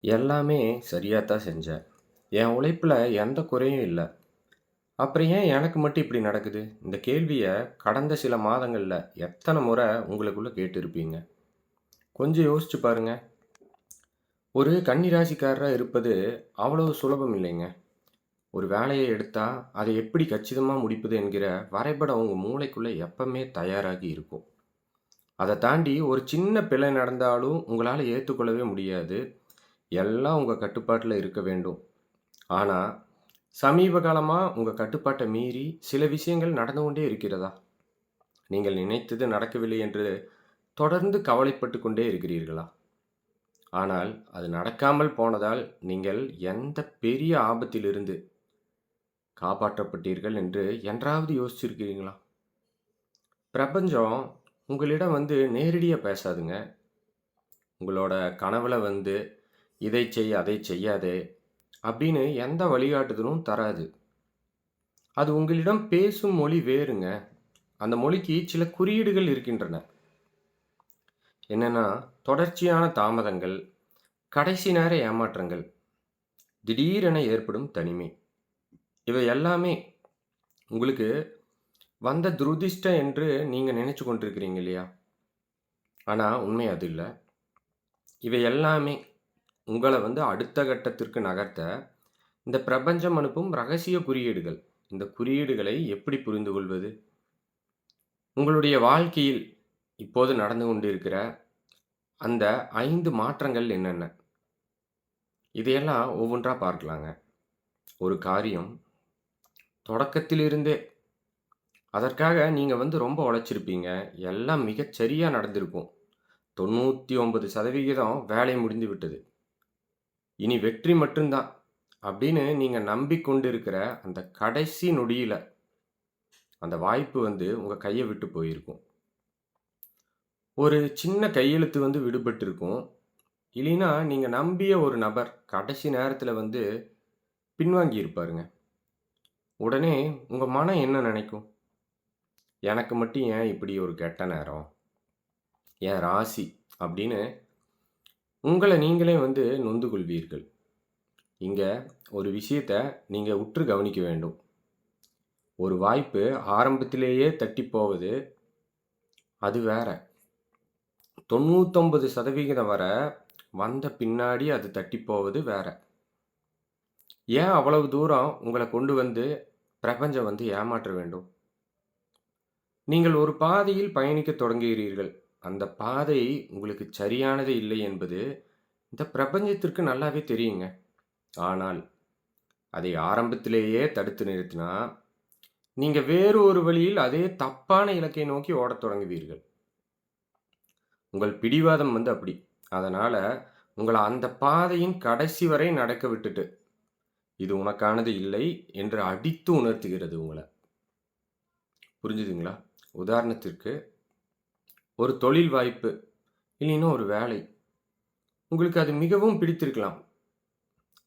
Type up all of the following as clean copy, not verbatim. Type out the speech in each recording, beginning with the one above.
எல்லாமே சரியா தான் செஞ்சேன். என் உழைப்புல எந்த குறையும் இல்ல. அப்புறம் ஏன் எனக்கு மட்டும் இப்படி நடக்குது? இந்த கேள்விய கடந்த சில மாதங்கள்ல எத்தன முறை உங்களுக்குள்ள கேட்டிருப்பீங்க. கொஞ்சம் யோசிச்சு பாருங்க. ஒரு கன்னி ராசிக்காரரா இருப்பது அவ்வளவு சுலபம் இல்லைங்க. ஒரு வேலைய எடுத்தா, அதை எப்படி கச்சிதமா முடிப்பது என்கிற வரைபடம் உங்க மூளைக்குள்ள எப்பவுமே தயாராகி இருக்கும். அத தாண்டி ஒரு சின்ன பிழை நடந்தாலும் உங்களால ஏத்துக்கொள்ளவே முடியாது. எல்லாம் உங்க கட்டுப்பாட்டுல இருக்க வேண்டும். ஆனா, சமீப காலமா உங்க கட்டுப்பாட்ட மீறி சில விஷயங்கள் நடந்து கொண்டே இருக்கிறதா? நீங்கள் நினைத்தது நடக்கவில்லை என்று தொடர்ந்து கவலைப்பட்டுக் கொண்டே இருக்கிறீர்களா? ஆனால் அது நடக்காமல் போனதால் நீங்கள் எந்த பெரிய ஆபத்திலிருந்து காப்பாற்றப்பட்டீர்கள் என்று என்றாவது யோசிச்சிருக்கிறீங்களா? பிரபஞ்சம் உங்களிடம் நேரடியா பேசாதுங்க. உங்களோட கனவுல இதை செய், அதை செய்யாதே அப்படின்னு எந்த வழிகாட்டுதலும் தராது. அது உங்களிடம் பேசும் மொழி வேறுங்க. அந்த மொழிக்கு சில குறியீடுகள் இருக்கின்றன. என்னன்னா, தொடர்ச்சியான தாமதங்கள், கடைசி நேர ஏமாற்றங்கள், திடீரென ஏற்படும் தனிமை. இவை எல்லாமே உங்களுக்கு வந்த துரதிர்ஷ்டம் என்று நீங்க நினைச்சு கொண்டிருக்கிறீங்க இல்லையா? ஆனா உண்மை அது இல்ல. இவை எல்லாமே உங்கள அடுத்த கட்டத்திற்கு நகர்த்த இந்த பிரபஞ்சம் அனுப்பும் ரகசிய குறியீடுகள். இந்த குறியீடுகளை எப்படி புரிந்து கொள்வது? உங்களுடைய வாழ்க்கையில் இப்போது நடந்து கொண்டிருக்கிற அந்த 5 மாற்றங்கள் என்னென்ன? இதையெல்லாம் ஒவ்வொன்றா பார்க்கலாங்க. ஒரு காரியம் தொடக்கத்திலிருந்தே அதற்காக நீங்க ரொம்ப உழைச்சிருப்பீங்க. எல்லாம் மிகச் சரியா நடந்திருக்கும். 99% வேலை முடிந்து விட்டது. இனி வெற்றி மட்டும் தான் அப்படின்னு நீங்க நம்பிக்கொண்டிருக்கிற அந்த கடைசி நொடியில அந்த வாய்ப்பு உங்க கைய விட்டு போயிருக்கும். ஒரு சின்ன கையெழுத்து விடுபட்டிருக்கும். இல்லைன்னா நீங்க நம்பிய ஒரு நபர் கடைசி நேரத்துல பின்வாங்கி இருப்பாருங்க. உடனே உங்க மனம் என்ன நினைக்கும்? எனக்கு மட்டும் ஏன் இப்படி ஒரு கெட்ட நேரம்? என் ராசி அப்படின்னு உங்கள நீங்களே நொந்து கொள்வீர்கள். இங்க ஒரு விஷயத்த நீங்க உற்று கவனிக்க வேண்டும். ஒரு வாய்ப்பு ஆரம்பத்திலேயே தட்டிப் போவது அது வேற. 99% வர வந்த பின்னாடி அது தட்டிப் போவது வேற. ஏன் அவ்வளவு தூரம் உங்கள கொண்டு பிரபஞ்சம் ஏமாற்ற வேண்டும்? நீங்கள் ஒரு பாதையில் பயணிக்கத் தொடங்குகிறீர்கள். அந்த பாதை உங்களுக்கு சரியானது இல்லை என்பது இந்த பிரபஞ்சத்திற்கு நல்லாவே தெரியுங்க. ஆனால் அதை ஆரம்பத்திலேயே தடுத்து நிறுத்தினா, நீங்க வேறு ஒரு வழியில் அதே தப்பான இலக்கை நோக்கி ஓடத் தொடங்குவீர்கள். உங்கள் பிடிவாதம் அப்படி. அதனால உங்கள அந்த பாதையின் கடைசி வரை நடக்க விட்டுட்டு, இது உனக்கானது இல்லை என்று அடித்து உணர்த்துகிறது உங்கள. புரிஞ்சுதுங்களா? உதாரணத்திற்கு ஒரு தொழில் வாய்ப்பு, இல்லைன்னா ஒரு வேலை. உங்களுக்கு அது மிகவும் பிடித்திருக்கலாம்.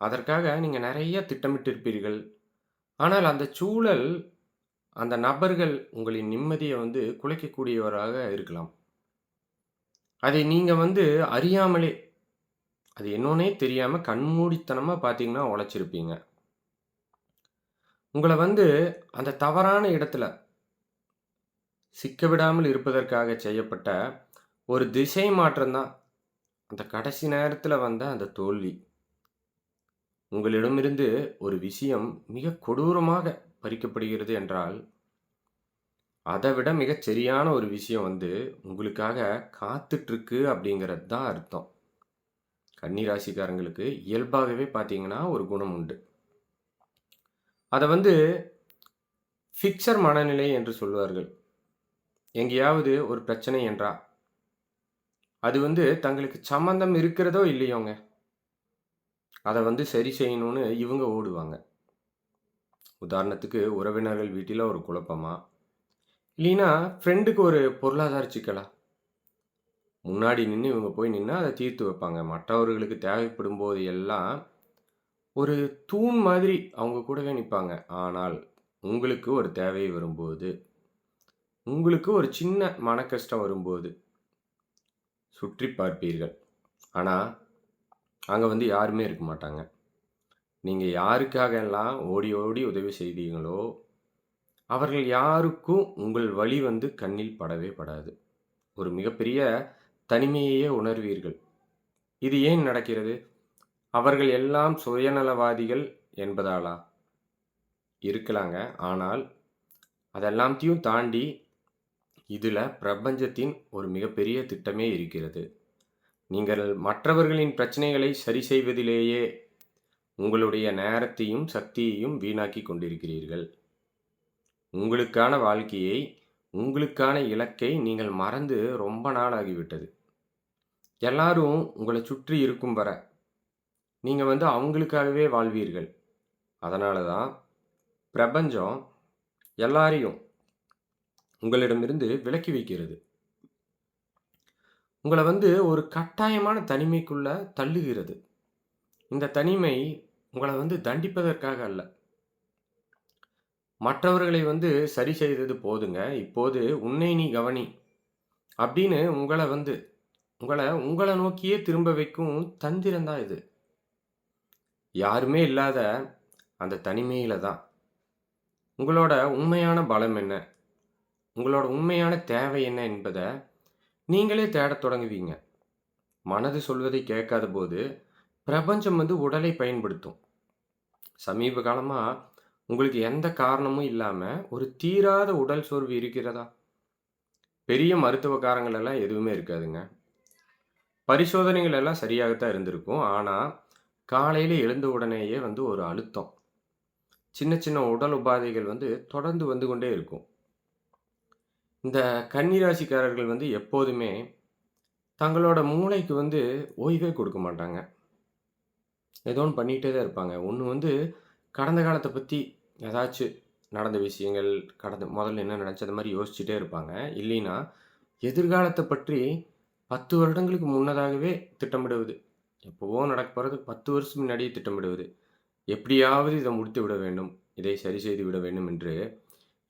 அதற்காக நீங்க நெறைய திட்டமிட்டிருப்பீர்கள். ஆனால் அந்த சூழல், அந்த நபர்கள் உங்களின் நிம்மதிய குலைக்கக்கூடியவராக இருக்கலாம். அதை நீங்க அறியாமலே, அது என்னன்னே தெரியாம கண்மூடித்தனமா பார்த்தீங்கன்னா உழைச்சிருப்பீங்க. உங்கள அந்த தவறான இடத்துல சிக்க விடாமல் இருப்பதற்காக செய்யப்பட்ட ஒரு திசை மாற்றம் தான், அந்த கடைசி நேரத்துல வந்த அந்த தோல்வி. உங்களிடமிருந்து ஒரு விஷயம் மிக கொடூரமாக பறிக்கப்படுகிறது என்றால், அத விட மிகச் சரியான ஒரு விஷயம் உங்களுக்காக காத்துட்ருக்கு அப்படிங்கிறது தான் அர்த்தம். கன்னி ராசிக்காரங்களுக்கு இயல்பாகவே பார்த்தீங்கன்னா, ஒரு குணம் உண்டு. அத ஃபிக்ஸர் மனநிலை என்று சொல்வார்கள். எங்கேயாவது ஒரு பிரச்சனை என்றா, அது தங்களுக்கு சம்மந்தம் இருக்கிறதோ இல்லையோங்க, அத சரி செய்யணும்னு இவங்க ஓடுவாங்க. உதாரணத்துக்கு உறவினர்கள் வீட்டில ஒரு குழப்பமா, இல்லைன்னா ஃப்ரெண்டுக்கு ஒரு பொருளாதார சிக்கலா, முன்னாடி நின்னு இவங்க போய் நின்னா அத தீர்த்து வைப்பாங்க. மற்றவர்களுக்கு தேவைப்படும்போது எல்லாம் ஒரு தூண் மாதிரி அவங்க கூடவே நிப்பாங்க. ஆனால் உங்களுக்கு ஒரு தேவை வரும்போது, உங்களுக்கு ஒரு சின்ன மனக்கஷ்டம் வரும்போது சுற்றிப் பார்ப்பீர்கள். ஆனா அங்க வந்து யாருமே இருக்க மாட்டாங்க. நீங்க யாருக்காக எல்லாம் ஓடி ஓடி உதவி செய்தீங்களோ, அவர்கள் யாருக்கும் உங்கள் வலி வந்து கண்ணில் படவே படாது. ஒரு மிகப்பெரிய தனிமையையே உணர்வீர்கள். இது ஏன் நடக்கிறது? அவர்கள் எல்லாம் சுயநலவாதிகள் என்பதாலா? இருக்கலாங்க. ஆனால் அதெல்லாத்தையும் தாண்டி இதுல பிரபஞ்சத்தின் ஒரு மிகப்பெரிய திட்டமே இருக்கிறது. நீங்கள் மற்றவர்களின் பிரச்சனைகளை சரி செய்வதிலேயே உங்களுடைய நேரத்தையும், சக்தியையும் வீணாக்கிக் கொண்டிருக்கிறீர்கள். உங்களுக்கான வாழ்க்கையை, உங்களுக்கான இலக்கை நீங்கள் மறந்து ரொம்ப நாள் ஆகிவிட்டது. எல்லாரும் உங்கள சுற்றி இருக்கும் வர, நீங்க வந்து அவங்களுக்காகவே வாழ்வீர்கள். அதனால தான் பிரபஞ்சம் எல்லாரையும் உங்களிடமிருந்து விலக்கி வைக்கிறது. உங்கள வந்து ஒரு கட்டாயமான தனிமைக்குள்ள தள்ளுகிறது. இந்த தனிமை உங்கள வந்து தண்டிப்பதற்காக அல்ல. மற்றவர்களை வந்து சரி செய்தது போதுங்க. இப்போது உன்னை நீ கவனி. அப்படின்னு உங்கள நோக்கியே திரும்ப வைக்கும் தந்திரம் தான் இது. யாருமே இல்லாத அந்த தனிமையில தான் உங்களோட உண்மையான பலம் என்ன? உங்களோட உண்மையான தேவை என்ன என்பத நீங்களே தேடத் தொடங்குவீங்க. மனது சொல்வதை கேட்காதபோது, பிரபஞ்சம் வந்து உடலை பயன்படுத்தும். சமீப காலமா உங்களுக்கு எந்த காரணமும் இல்லாம ஒரு தீராத உடல் சோர்வு இருக்கிறதா? பெரிய மருத்துவ காரணங்கள் எல்லாம் எதுவுமே இருக்காதுங்க. பரிசோதனைகள் எல்லாம் சரியாகத்தான் இருந்திருக்கும். ஆனா, காலையில எழுந்த உடனேயே வந்து ஒரு அழுத்தம். சின்ன சின்ன உடல் உபாதைகள் வந்து தொடர்ந்து வந்து கொண்டே இருக்கும். இந்த கன்னி ராசிக்காரர்கள் வந்து எப்போதுமே தங்களோட மூளைக்கு வந்து ஓய்வே கொடுக்க மாட்டாங்க. ஏதோ ஒண்ணு பண்ணிட்டே தான் இருப்பாங்க. ஒண்ணு வந்து கடந்த காலத்த பத்தி ஏதாச்சு நடந்த விஷயங்கள், முதல்ல என்ன நடந்துச்சு அந்த மாரி யோசிச்சுட்டே இருப்பாங்க. இல்லைன்னா, எதிர்காலத்த பற்றி 10 வருடங்களுக்கு முன்னதாகவே திட்டமிடுவது. எப்பவோ நடக்கப் போறது 10 வருஷம் முன்னாடியே திட்டமிடுவது. எப்படியாவது இத முடித்து விட வேண்டும். இதை சரி செய்து விட வேண்டும் என்று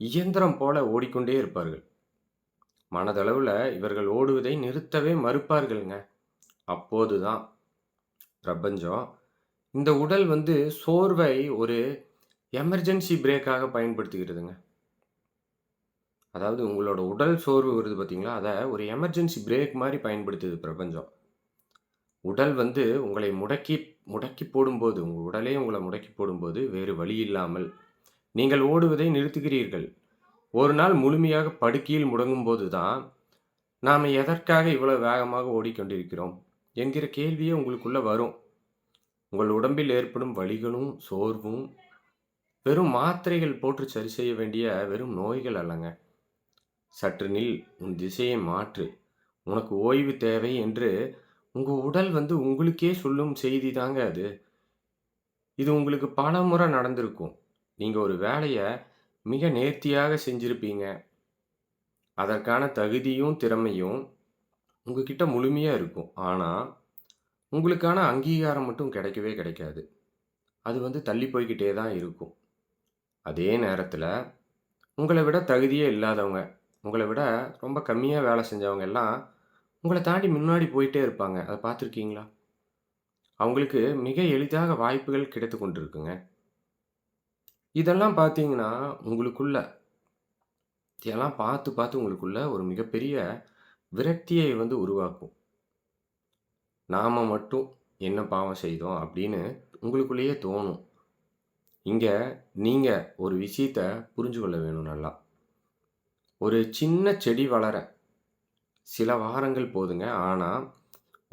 இயந்திரம் போல ஓடிக்கொண்டே இருப்பார்கள். மனதளவுல இவர்கள் ஓடுவதை நிறுத்தவே மறுப்பார்கள்ங்க. அப்போதுதான் பிரபஞ்சம் இந்த உடல் வந்து சோர்வை ஒரு எமர்ஜென்சி பிரேக்காக பயன்படுத்துகிறதுங்க. அதாவது உங்களோட உடல் சோர்வு வருது பார்த்தீங்களா, அத ஒரு எமர்ஜென்சி பிரேக் மாரி பயன்படுத்துது பிரபஞ்சம். உடல் வந்து உங்களை முடக்கி முடக்கி போடும்போது, உங்க உடலே உங்கள முடக்கி போடும்போது, வேறு வழி இல்லாமல் நீங்கள் ஓடுவதை நிறுத்துகிறீர்கள். ஒரு நாள் முழுமையாக படுக்கையில் முடங்கும்போது தான், நாம எதற்காக இவ்வளவு வேகமாக ஓடிக்கொண்டிருக்கிறோம் என்கிற கேள்வியே உங்களுக்குள்ள வரும். உங்கள் உடம்பில் ஏற்படும் வலிகளும், சோர்வும் வெறும் மாத்திரைகள் போட்டு சரி செய்ய வேண்டிய வெறும் நோய்கள் அல்லங்க. சற்று நில், உன் திசையை மாற்று, உனக்கு ஓய்வு தேவை என்று உங்க உடல் வந்து உங்களுக்கே சொல்லும் செய்தி தாங்க அது. இது உங்களுக்கு பலமுறை நடந்திருக்கும். நீங்க ஒரு வேலைய மிக நேர்த்தியாக செஞ்சிருப்பீங்க. அதற்கான தகுதியும், திறமையும் உங்ககிட்ட முழுமையா இருக்கும். ஆனா, உங்களுக்கான அங்கீகாரம் மட்டும் கிடைக்கவே கிடைக்காது. அது வந்து தள்ளி போய்க்கிட்டே தான் இருக்கும். அதே நேரத்தில, உங்கள விட தகுதியே இல்லாதவங்க, உங்கள விட ரொம்ப கம்மியா வேலை செஞ்சவங்க எல்லாம், உங்கள தாண்டி முன்னாடி போயிட்டே இருப்பாங்க. அத பார்த்துருக்கீங்களா? அவங்களுக்கு மிக எளிதாக வாய்ப்புகள் கிடைத்துக் கொண்டிருக்குங்க. இதெல்லாம் பார்த்தீங்கன்னா, உங்களுக்குள்ள இதெல்லாம் பார்த்து, பார்த்து உங்களுக்குள்ள ஒரு மிகப்பெரிய விரக்தியை வந்து உருவாக்கும். நாம மட்டும் என்ன பாவம் செய்தோம் அப்படின்னு உங்களுக்குள்ளேயே தோணும். இங்க நீங்க ஒரு விஷயத்த புரிஞ்சு கொள்ள வேணும் நல்லா. ஒரு சின்ன செடி வளர சில வாரங்கள் போதுங்க. ஆனா,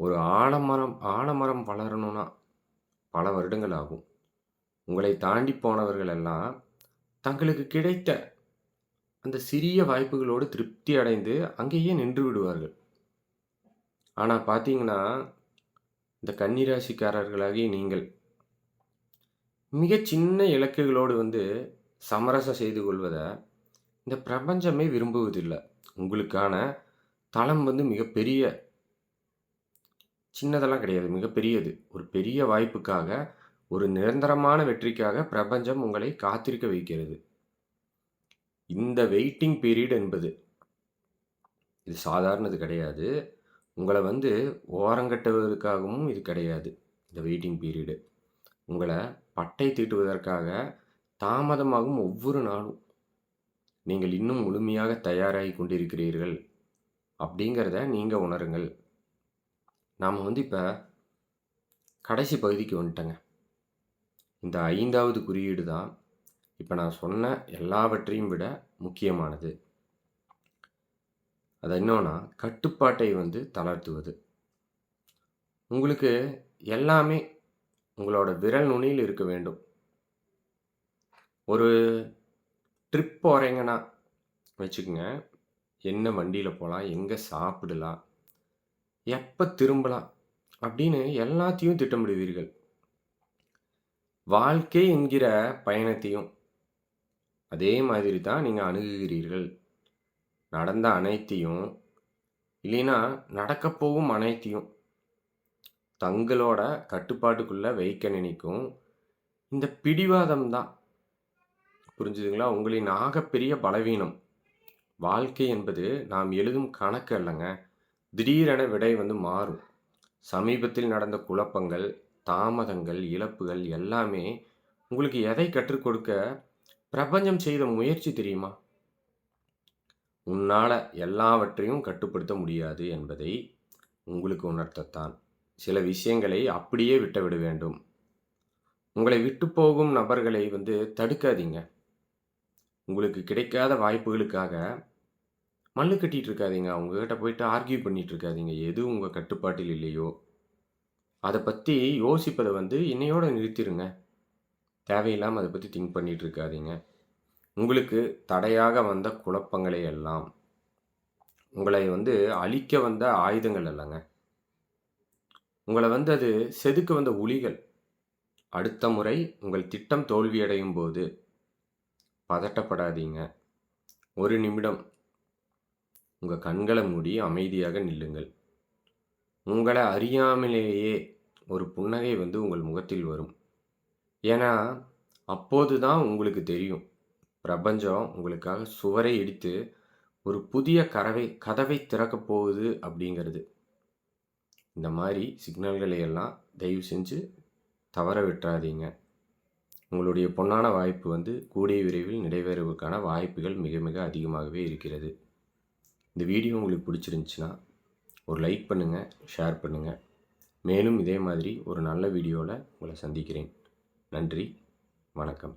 ஒரு ஆலமரம் வளரணும்னா பல வருடங்கள் ஆகும். உங்களை தாண்டி போனவர்கள் எல்லாம் தங்களுக்கு கிடைத்த அந்த சிறிய வாய்ப்புகளோடு திருப்தி அடைந்து அங்கேயே நின்று விடுவார்கள். ஆனா பார்த்தீங்கன்னா, இந்த கன்னி ராசிக்காரர்களாகிய நீங்கள் மிகச் சின்ன இலக்குகளோடு வந்து சமரசம் செய்து கொள்வத இந்த பிரபஞ்சமே விரும்புவதில்ல. உங்களுக்கான தளம் வந்து மிகப்பெரிய சின்னதெல்லாம் கிடையாது. மிகப்பெரியது. ஒரு பெரிய வாய்ப்புக்காக, ஒரு நிரந்தரமான வெற்றிக்காக பிரபஞ்சம் உங்களை காத்திருக்க வைக்கிறது. இந்த வெயிட்டிங் பீரியட் என்பது, இது சாதாரணது கிடையாது. உங்கள வந்து ஓரங்கட்டுவதற்காகவும் இது கிடையாது. இந்த வெயிட்டிங் பீரியடு. உங்கள பட்டை தீட்டுவதற்காக தாமதமாகும் ஒவ்வொரு நாளும் நீங்கள் இன்னும் முழுமையாக தயாராகிக் கொண்டிருக்கிறீர்கள் அப்படிங்கிறத நீங்க உணருங்கள். நாம இப்ப கடைசி பகுதிக்கு வந்துட்டோங்க. இந்த 5வது குறியீடு தான் இப்ப நான் சொன்ன எல்லாவற்றையும் விட முக்கியமானது. அது என்னன்னா, கட்டுப்பாட்டை தளர்த்துவது. உங்களுக்கு எல்லாமே உங்களோட விரல் நுனியில் இருக்க வேண்டும். ஒரு ட்ரிப் போறீங்கன்னா வச்சுக்கங்க. என்ன வண்டியில போலாம்? எங்க சாப்பிடலாம்? எப்ப திரும்பலாம்? அப்படின்னு எல்லாத்தையும் திட்டமிடுவீர்கள். வாழ்க்கை என்கிற பயணத்தையும் அதே மாதிரி தான் நீங்க அணுகுகிறீர்கள். நடந்த அனைத்தையும், இல்லைன்னா நடக்கப் போகும் அனைத்தையும் தங்களோட கட்டுப்பாட்டுக்குள்ள வைக்க நினைக்கும் இந்த பிடிவாதம் தான். புரிஞ்சுதுங்களா? உங்களின் ஆகப்பெரிய பலவீனம். வாழ்க்கை என்பது நாம் எழுதும் கணக்கு அல்லங்க. திடீரென விடை மாறும். சமீபத்தில் நடந்த குழப்பங்கள், தாமதங்கள், இழப்புகள் எல்லாமே உங்களுக்கு எதை கற்றுக் கொடுக்க பிரபஞ்சம் செய்த முயற்சி தெரியுமா? உன்னால எல்லாவற்றையும் கட்டுப்படுத்த முடியாது என்பதை உங்களுக்கு உணர்த்தத்தான். சில விஷயங்களை அப்படியே விட்டுவிட வேண்டும். உங்களை விட்டுப் போகும் நபர்களை தடுக்காதீங்க. உங்களுக்கு கிடைக்காத வாய்ப்புகளுக்காக மல்லு கட்டிட்டு இருக்காதீங்க. அவங்ககிட்ட போயிட்டு ஆர்க்யூ பண்ணிட்டு இருக்காதீங்க. எது உங்க கட்டுப்பாட்டில் இல்லையோ, அத பத்தி யோசிப்பத இன்னையோட நிறுத்திருங்க. தேவையில்லாம அத பத்தி திங்க் பண்ணிட்டு இருக்காதீங்க. உங்களுக்கு தடையாக வந்த குழப்பங்களை எல்லாம், உங்களை அழிக்க வந்த ஆயுதங்கள் அல்லங்க. உங்கள அது செதுக்க வந்த உளிகள். அடுத்த முறை உங்கள் திட்டம் தோல்வியடையும்போது பதட்டப்படாதீங்க. ஒரு நிமிடம் உங்க கண்கள மூடி அமைதியாக நில்லுங்கள். உங்கள அறியாமலேயே ஒரு புன்னகை உங்கள் முகத்தில் வரும். ஏன்னா, அப்போது தான் உங்களுக்கு தெரியும். பிரபஞ்சம் உங்களுக்காக சுவரை இடித்து ஒரு புதிய கதவை திறக்கப் போகுது அப்படிங்கிறது. இந்த மாரி சிக்னல்களை எல்லாம் தயவு செஞ்சு தவற விட்றாதீங்க. உங்களுடைய பொன்னான வாய்ப்பு கூடிய விரைவில் நிறைவேறுவதற்கான வாய்ப்புகள் மிக மிக அதிகமாகவே இருக்கிறது. இந்த வீடியோ உங்களுக்கு பிடிச்சிருந்துச்சுன்னா, ஒரு லைக் பண்ணுங்க, ஷேர் பண்ணுங்க. மேலும் இதே மாதிரி ஒரு நல்ல வீடியோல உங்கள சந்திக்கிறேன். நன்றி, வணக்கம்.